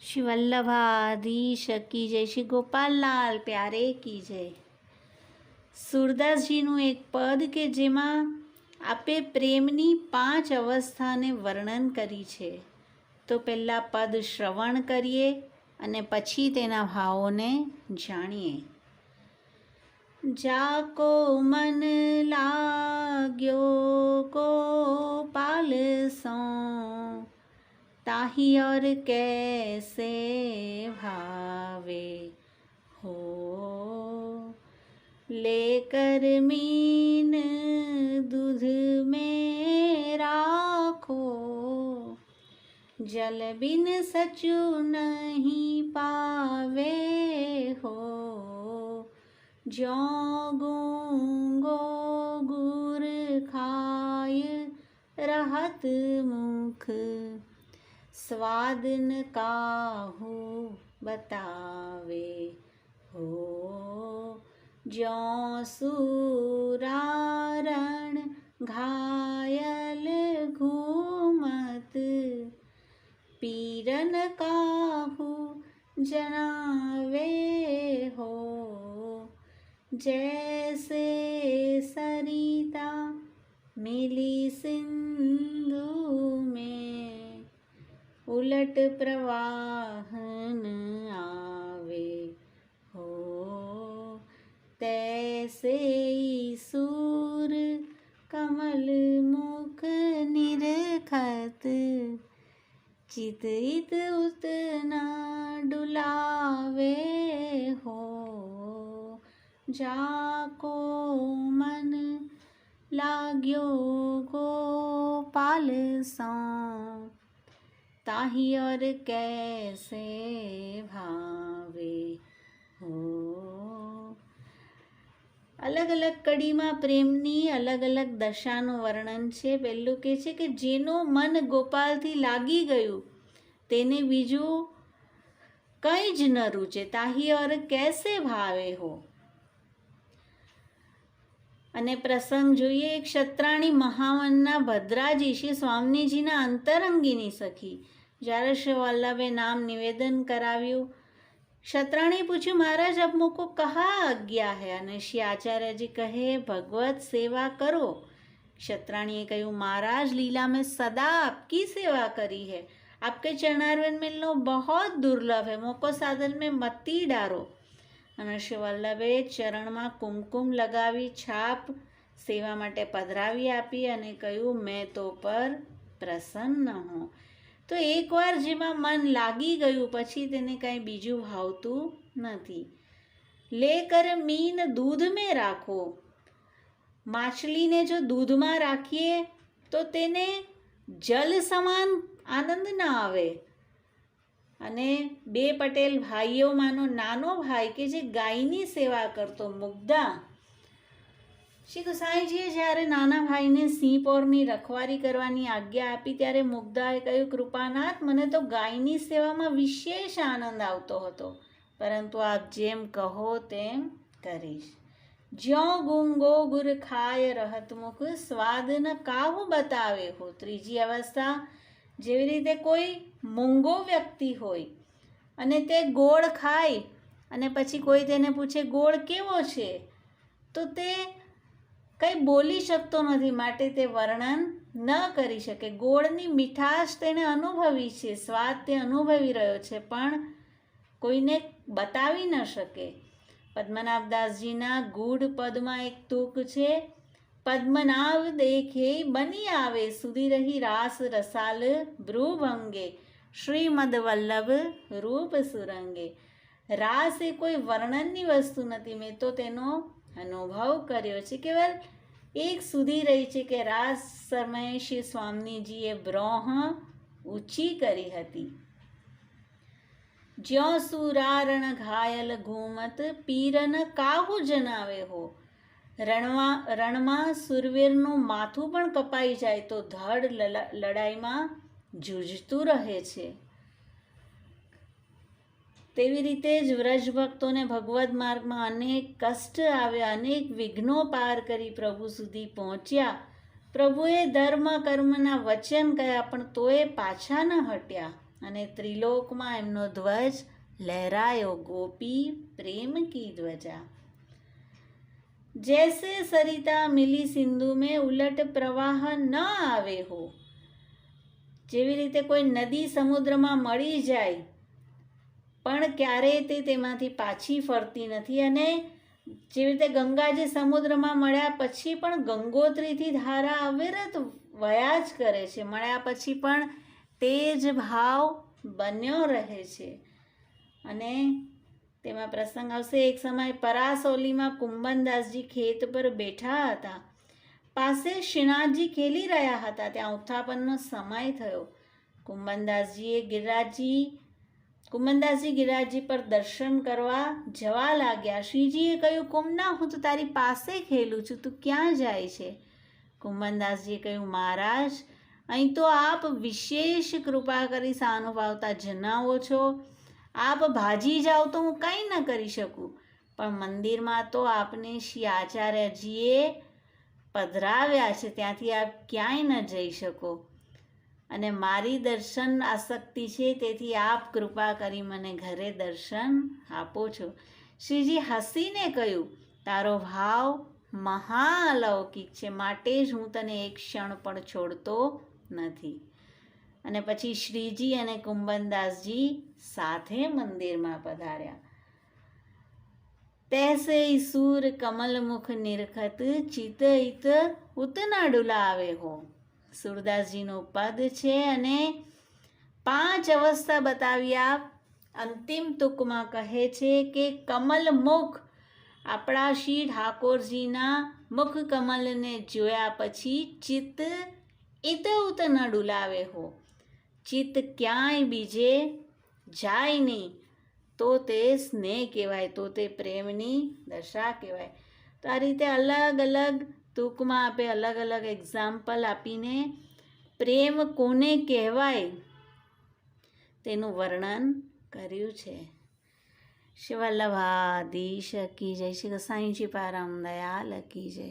श्री वल्लभाधीश की जय, श्री गोपाललाल प्यारे की जय। સુરદાસજીનું એક પદ કે જેમાં આપે પ્રેમની 5 અવસ્થાને વર્ણન કરી છે, તો પહેલાં પદ શ્રવણ કરીએ અને પછી તેના ભાવોને જાણીએ। જાકો મન લાગ્યો ગોપાલ સો, ताही और कैसे भावे हो, लेकर मीन दूध में राखो, जल बिन सचु नहीं पावे हो, ज्यों गूंगो गुर खाय रहत मुख, स्वाद न काहू बतावे हो, ज्यों सूरारण घायल घूमत, पीरन काहू जनावे हो, जैसे सरिता मिली सिंधु में, उलट प्रवाहन आवे हो, तैसे सूर कमल मुख निरखत, चित इत उतना डुलावे हो, जाको मन लाग्यो गोपाल सो, ताही और कैसे भावे हो। अलग अलग कड़ीमां प्रेमनी अलग अलग दशाનું વર્ણન છે। પહેલું કહે છે કે જેનું મન ગોપાલથી લાગી ગયું તેને બીજું કંઈ જ ન રૂચે, તાહી और कैसे भावे हो। અને પ્રસંગ જોઈએ। એક ક્ષત્રાણી મહાવનના ભદ્રાજી શ્રી સ્વામીજીના અંતરંગીની સખી જ્યારે શ્રી વલ્લભે નામ નિવેદન કરાવ્યું, ક્ષત્રાણીએ પૂછ્યું, મહારાજ આપ મૂકો કહા આજ્ઞા હે? અને શ્રી આચાર્યજી કહે, ભગવત સેવા કરો। ક્ષત્રાણીએ કહ્યું, महाराज लीला में सदा आपकी सेवा करी है, आपके चरणारविंद मिलना बहुत दुर्लभ है, मोको साधन में मती डारो। અને શ્રી વલ્લભે ચરણમાં કુમકુમ લગાવી છાપ સેવા માટે પધરાવી આપી અને કહ્યું, મેં તો પર પ્રસન્ન હું। તો એકવાર જેમાં મન લાગી ગયું પછી તેને કાંઈ બીજું ભાવતું નથી। લેકર મીન दूध में રાખો, માછલીને જો દૂધમાં રાખીએ તો તેને જલ સમાન આનંદ ન આવે। અને બે પટેલ ભાઈઓમાંનો નાનો ભાઈ કે જે ગાયની સેવા કરતો મુગ્ધા, શ્રી ગુસાઈજીએ જ્યારે નાના ભાઈને સિંહ પોરની રખવારી કરવાની આજ્ઞા આપી ત્યારે મુગ્ધાએ કહ્યું, કૃપાનાથ મને તો ગાયની સેવામાં વિશેષ આનંદ આવતો હતો, પરંતુ આપ જેમ કહો તેમ કરીશ। જ્યો ગુંગો ગુર ખાય રહત મુખ, સ્વાદ ન કાહુ બતાવે હો। ત્રીજી અવસ્થા, જેવી રીતે કોઈ મૂંગો વ્યક્તિ હોય અને તે ગોળ ખાય અને પછી કોઈ તેને પૂછે ગોળ કેવો છે, તો તે કંઈ બોલી શકતો નથી, માટે તે વર્ણન ન કરી શકે। ગોળની મીઠાશ તેણે અનુભવી છે, સ્વાદ તે અનુભવી રહ્યો છે, પણ કોઈને બતાવી ન શકે। પદ્મનાભદાસજીના ગૂઢ પદમાં એક તૂક છે, પદ્મનાભ દેખે બની આવે, સુધી રહી રાસ રસાલ ભ્રુભંગે, શ્રીમદ વલ્લભ રૂપ સુરંગે। રાસ એ કોઈ વર્ણનની વસ્તુ નથી, મેં તો તેનો અનુભવ કર્યો છે। કેવલ એક સુધી રહી છે કે રાસ સમયે શ્રી સ્વામીજીએ બ્રોહ ઊંચી કરી હતી। જ્યો સુરારણ ઘાયલ ઘૂમત, પીરન કાહુ જનાવે હો। રણમાં સુરવીરનું માથું પણ કપાઈ જાય તો ધડ લડાઈમાં જૂਝતું રહે છે। તેવી રીતે જ વ્રજ ભક્તોને ભગવદ માર્ગમાં અનેક કષ્ટ આવ્યા, અનેક વિઘ્નો પાર કરી પ્રભુ સુધી પહોંચ્યા। પ્રભુએ ધર્મ કર્મના વચન કહ્યા પણ તોય પાછા ન હટ્યા અને ત્રિલોકમાં એમનો ધ્વજ લહેરાયો, ગોપી પ્રેમ કી ધ્વજા. જૈસે સરિતા મિલી સિંધુ મેં ઉલટ પ્રવાહ ન આવે હો. જેવી રીતે કોઈ નદી સમુદ્રમાં મળી જાય પણ ક્યારેય તે તેમાંથી પાછી ફરતી નથી, અને જેવી રીતે ગંગાજી સમુદ્રમાં મળ્યા પછી પણ ગંગોત્રીથી ધારા અવિરત વયા જ કરે છે, મળ્યા પછી પણ તે જ ભાવ બન્યો રહે છે. અને તેમાં પ્રસંગ આવશે, એક સમય પરાસોલીમાં કુંભનદાસજી ખેત પર બેઠા હતા. પાસે શ્રીનાથજી ખેલી રહ્યા હતા. ત્યાં ઉત્થાપનનો સમય થયો. કુંભનદાસજી ગિરિરાજજી પર દર્શન કરવા જવા લાગ્યા. શ્રીજીએ કહ્યું, કુંભના, હું તો તારી પાસે ખેલું છું, તું ક્યાં જાય છે? કુંભનદાસજીએ કહ્યું, મહારાજ, અહીં તો આપ વિશેષ કૃપા કરી સહાનુભાવતા જણાવો છો. આપ ભાજી જાઓ તો હું કંઈ ન કરી શકું, પણ મંદિરમાં તો આપને શ્રી આચાર્યજીએ પધરાવ્યા છે, ત્યાંથી આપ ક્યાંય ન જઈ શકો, અને મારી દર્શન આસક્તિ છે, તેથી આપ કૃપા કરી મને ઘરે દર્શન આપો છો. શ્રીજી હસીને કહ્યું, તારો ભાવ મહાઅલૌકિક છે, માટે જ હું તને એક ક્ષણ પણ છોડતો નથી. અને પછી શ્રીજી અને કુંભનદાસજી સાથે મંદિરમાં પધાર્યા. તૈસે સૂર કમલ મુખ નિરખત ચિત ઇત ઉતના ડુલાવે હો. સુરદાસજીનું પદ છે, અને 5 અવસ્થા બતાવ્યા. અંતિમ તુકમાં કહે છે કે કમલ મુખ, આપણા શ્રી ઠાકોરજીના મુખ કમલને જોયા પછી ચિત્ત ઇત ઉત ન ડુલાવે હો. ચિત્ત ક્યાંય બીજે જાય નહીં, તો તે સ્નેહ કહેવાય, તો તે પ્રેમની દશા કહેવાય. તો આ રીતે અલગ અલગ ટૂંકમાં આપે અલગ અલગ એક્ઝામ્પલ આપીને પ્રેમ કોને કહેવાય તેનું વર્ણન કર્યું છે. શ્રી વલ્લભાધીશ કી જય. શ્રી ગસાઈજી પારમ દયાલ કી જય.